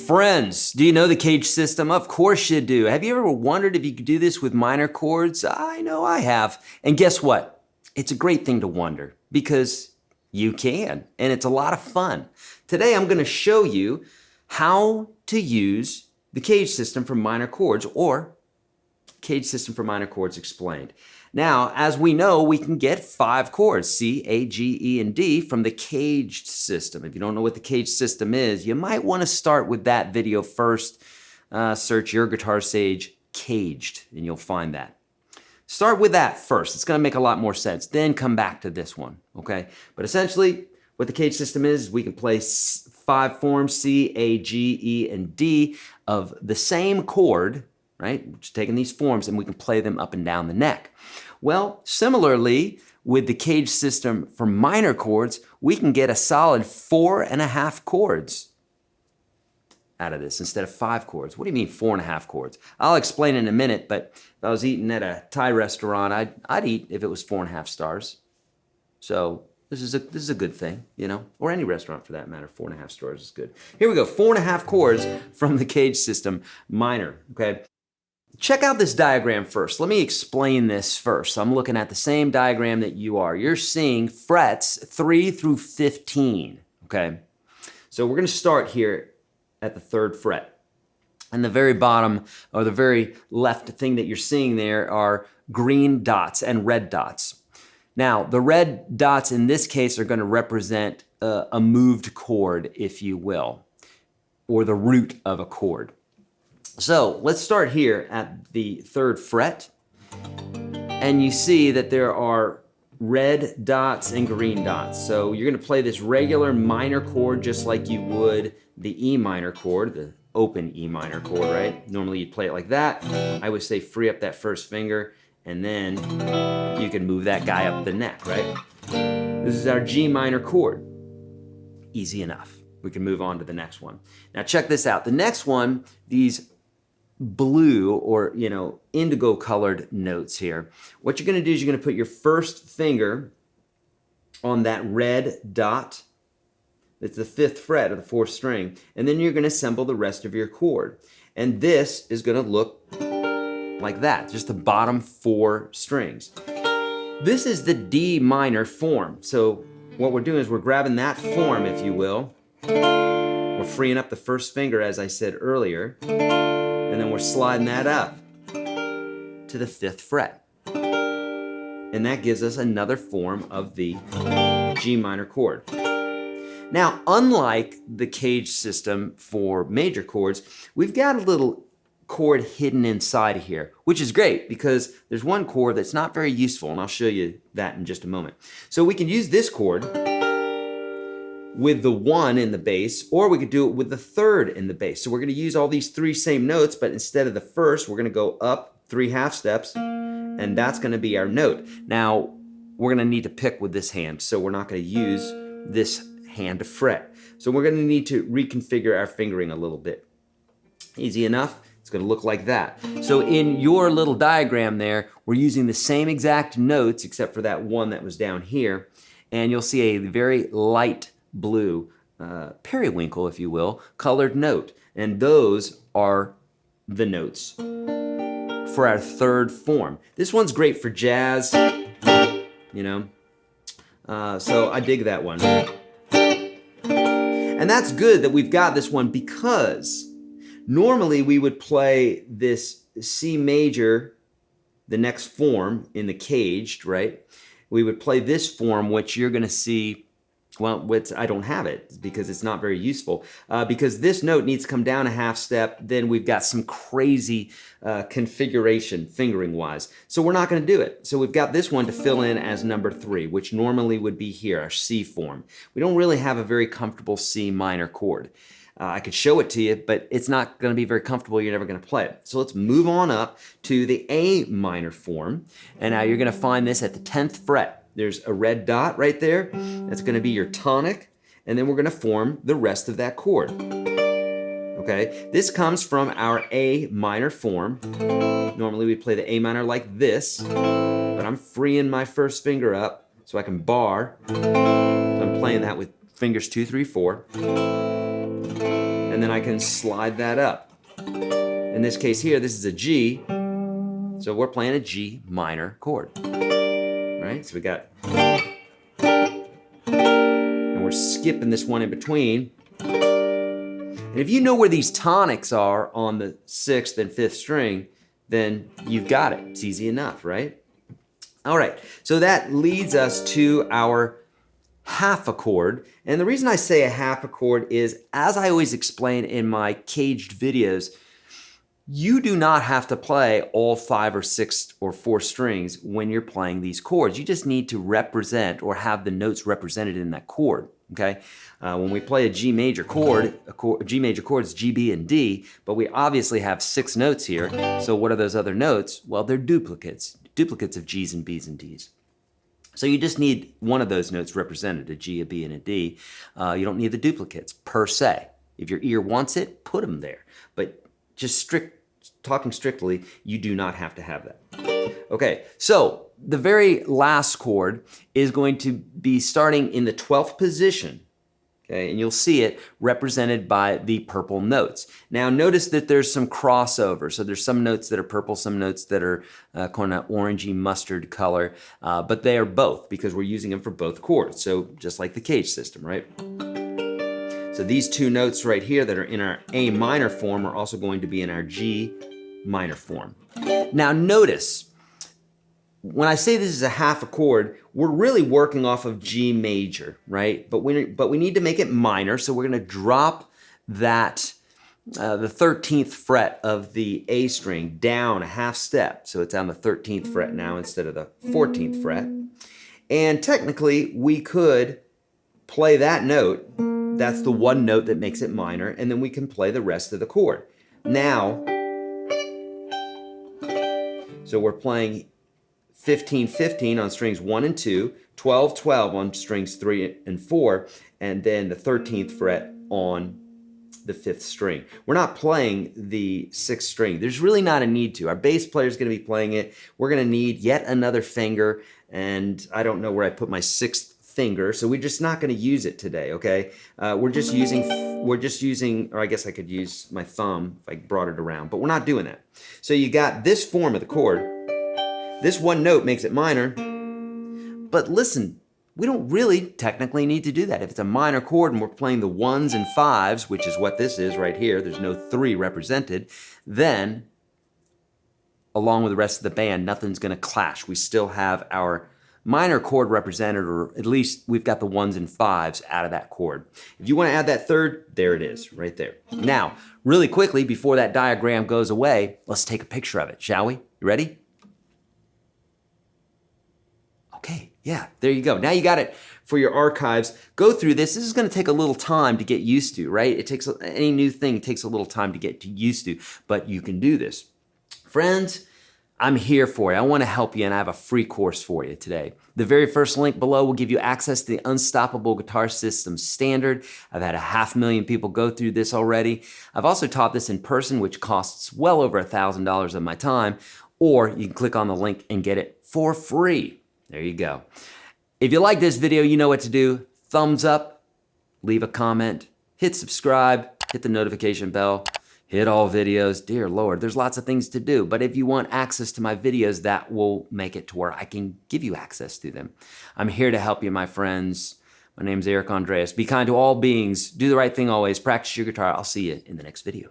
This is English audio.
Friends, do you know the CAGED system? Of course you do. Have you ever wondered if you could do this with minor chords? I know I have. And guess what? It's a great thing to wonder because you can, and it's a lot of fun. Today I'm going to show you how to use the CAGED system for minor chords, or CAGED system for minor chords explained. Now, as we know, we can get 5 chords, C, A, G, E, and D, from the CAGED system. If you don't know what the CAGED system is, you might want to start with that video first. Search YourGuitarSage CAGED, and you'll find that. Start with that first. It's going to make a lot more sense. Then come back to this one, okay? But essentially, what the CAGED system is, we can play 5 forms, C, A, G, E, and D, of the same chord, right? Just taking these forms, and we can play them up and down the neck. Well, similarly, with the CAGED system for minor chords, we can get a solid 4.5 chords out of this instead of 5 chords. What do you mean 4.5 chords? I'll explain in a minute, but if I was eating at a Thai restaurant, I'd eat if it was 4.5 stars. So this is a good thing, you know, or any restaurant for that matter. 4.5 stars is good. Here we go, 4.5 chords from the CAGED system, minor, okay? Check out this diagram first. Let me explain this first. I'm looking at the same diagram that you are. You're seeing frets 3 through 15, okay? So we're gonna start here at the 3rd fret. And the very bottom, or the very left thing that you're seeing there, are green dots and red dots. Now, the red dots in this case are gonna represent a moved chord, if you will, or the root of a chord. So let's start here at the 3rd fret, and you see that there are red dots and green dots. So you're gonna play this regular minor chord just like you would the E minor chord, the open E minor chord, right? Normally you'd play it like that. I would say free up that first finger, and then you can move that guy up the neck, right? This is our G minor chord. Easy enough. We can move on to the next one. Now check this out. The next one, these blue, or indigo colored notes here. What you're going to do is you're going to put your first finger on that red dot. It's the 5th fret of the 4th string, and then you're going to assemble the rest of your chord. And this is going to look like that, just the bottom 4 strings. This is the D minor form. So what we're doing is we're grabbing that form, if you will. We're freeing up the first finger, as I said earlier. And then we're sliding that up to the 5th fret. And that gives us another form of the G minor chord. Now, unlike the CAGED system for major chords, we've got a little chord hidden inside of here, which is great because there's one chord that's not very useful, and I'll show you that in just a moment. So we can use this chord with the 1 in the bass, or we could do it with the 3rd in the bass. So we're going to use all these 3 same notes, but instead of the 1st, we're going to go up 3 half steps, and that's going to be our note. Now, we're going to need to pick with this hand, so we're not going to use this hand to fret. So we're going to need to reconfigure our fingering a little bit. Easy enough. It's going to look like that. So in your little diagram there, we're using the same exact notes, except for that one that was down here, and you'll see a very light blue, periwinkle, if you will, colored note. And those are the notes for our 3rd form. This one's great for jazz, so I dig that one. And that's good that we've got this one, because normally we would play this C major, the next form in the CAGED, right? We would play this form, which you're going to see. Well, I don't have it because it's not very useful. Because this note needs to come down a half step, then we've got some crazy configuration fingering-wise. So we're not going to do it. So we've got this one to fill in as number 3, which normally would be here, our C form. We don't really have a very comfortable C minor chord. I could show it to you, but it's not going to be very comfortable. You're never going to play it. So let's move on up to the A minor form. And now you're going to find this at the 10th fret. There's a red dot right there. That's going to be your tonic. And then we're going to form the rest of that chord. Okay? This comes from our A minor form. Normally we play the A minor like this, but I'm freeing my first finger up so I can bar. So I'm playing that with fingers 2, 3, 4. and then I can slide that up. In this case here, this is a G, so we're playing a G minor chord. Right? So we got, and we're skipping this one in between. And if you know where these tonics are on the 6th and 5th string, then you've got it. It's easy enough, right? All right, so that leads us to our half a chord. And the reason I say a half a chord is, as I always explain in my caged videos, you do not have to play all 5 or 6 or 4 strings when you're playing these chords. You just need to represent or have the notes represented in that chord, okay? When we play a G major chord, a G major chord is G, B, and D, but we obviously have 6 notes here. So what are those other notes? Well, they're duplicates of G's and B's and D's. So you just need one of those notes represented, a G, a B, and a D. You don't need the duplicates per se. If your ear wants it, put them there. But just talking strictly, you do not have to have that. Okay, so the very last chord is going to be starting in the 12th position. Okay, and you'll see it represented by the purple notes. Now notice that there's some crossover. So there's some notes that are purple, some notes that are kind of orangey mustard color, but they are both because we're using them for both chords. So just like the CAGED system, right? So these 2 notes right here that are in our A minor form are also going to be in our G minor form. Now notice, when I say this is a half a chord, we're really working off of G major, right? But we need to make it minor, so we're gonna drop that, the 13th fret of the A string down a half step. So it's on the 13th fret now instead of the 14th fret. And technically, we could play that note. That's the one note that makes it minor, and then we can play the rest of the chord. Now, so we're playing 15-15 on strings 1 and 2, 12-12 on strings 3 and 4, and then the 13th fret on the 5th string. We're not playing the 6th string. There's really not a need to. Our bass player is going to be playing it. We're going to need yet another finger, and I don't know where I put my 6th finger, so we're just not going to use it today, okay? We're just using, or I guess I could use my thumb if I brought it around, but we're not doing that. So you got this form of the chord. This one note makes it minor, but listen, we don't really technically need to do that. If it's a minor chord and we're playing the 1s and 5s, which is what this is right here, there's no 3 represented, then along with the rest of the band, nothing's going to clash. We still have our minor chord represented, or at least we've got the 1s and 5s out of that chord. If you want to add that 3rd, there it is, right there. Now, really quickly, before that diagram goes away, let's take a picture of it, shall we? You ready? Okay, yeah, there you go. Now you got it for your archives. Go through this. This is going to take a little time to get used to, right? It takes, any new thing takes a little time to get used to, but you can do this. Friends, I'm here for you. I want to help you, and I have a free course for you today. The very first link below will give you access to the Unstoppable Guitar System Standard. I've had 500,000 people go through this already. I've also taught this in person, which costs well over $1,000 of my time, or you can click on the link and get it for free. There you go. If you like this video, you know what to do. Thumbs up, leave a comment, hit subscribe, hit the notification bell. Hit all videos. Dear Lord, there's lots of things to do. But if you want access to my videos, that will make it to where I can give you access to them. I'm here to help you, my friends. My name's Eric Andreas. Be kind to all beings. Do the right thing always. Practice your guitar. I'll see you in the next video.